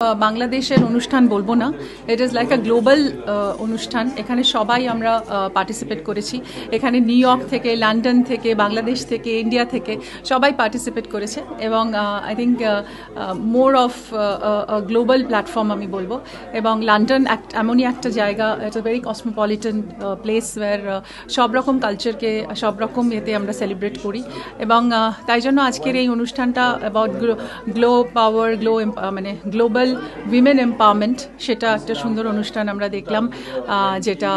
বাংলাদেশের অনুষ্ঠান বলবো না, it is like a global অনুষ্ঠান। এখানে সবাই আমরা পার্টিসিপেট করেছি। এখানে নিউ ইয়র্ক থেকে, লন্ডন থেকে, বাংলাদেশ থেকে, ইন্ডিয়া থেকে সবাই পার্টিসিপেট করেছে এবং I think more of global platform আমি বলবো। এবং লন্ডন এমনই একটা জায়গা, it's a very cosmopolitan place where সব রকম কালচারকে সব রকম এতে আমরা সেলিব্রেট করি এবং তাই জন্য আজকের এই অনুষ্ঠানটা অ্যাবাউট গ্লো পাওয়ার, মানে গ্লোবাল উইমেন এম্পাওয়ারমেন্ট, সেটা একটা সুন্দর অনুষ্ঠান আমরা দেখলাম, যেটা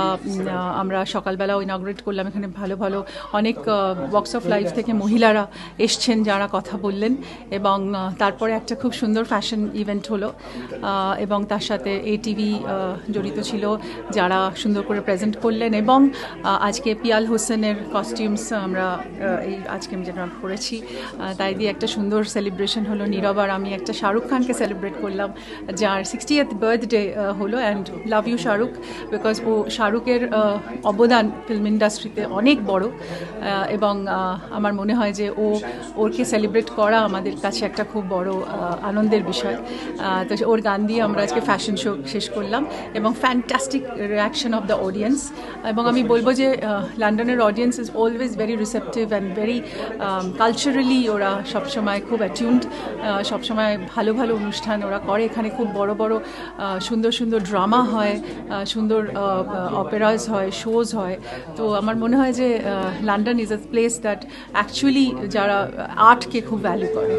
আমরা সকালবেলাও ইনগ্রেট করলাম। এখানে ভালো ভালো অনেক ওয়াকস অফ লাইফ থেকে মহিলারা এসছেন যারা কথা বললেন এবং তারপরে একটা খুব সুন্দর ফ্যাশন ইভেন্ট হলো এবং তার সাথে ATV জড়িত ছিল, যারা সুন্দর করে প্রেজেন্ট করলেন এবং আজকে পিয়াল হোসেনের কস্টিউমস আমরা আজকে যেটা পরেছি তাই দিয়ে একটা সুন্দর সেলিব্রেশন হলো। নীরব আর আমি একটা শাহরুখ খানকে সেলিব্রেট করলাম, যার 60th বার্থডে হলো। And love you Shahrukh, because ও শাহরুখের অবদান ফিল্ম ইন্ডাস্ট্রিতে অনেক বড় এবং আমার মনে হয় যে ওরকে সেলিব্রেট করা আমাদের কাছে একটা খুব বড় আনন্দের বিষয়। তো ওর গান দিয়ে আমরা আজকে ফ্যাশন শো শেষ করলাম এবং fantastic reaction of the audience. এবং আমি বলবো যে লন্ডনের audience is always very receptive and very culturally, ওরা সবসময় খুব অ্যাটিউনড, সবসময় ভালো ভালো অনুষ্ঠান ওরা করে। এখানে খুব বড় বড় সুন্দর সুন্দর ড্রামা হয়, সুন্দর অপেরাস হয়, শোজ হয়। তো আমার মনে হয় যে London is a place that actually যারা আর্টকে খুব ভ্যালু করে।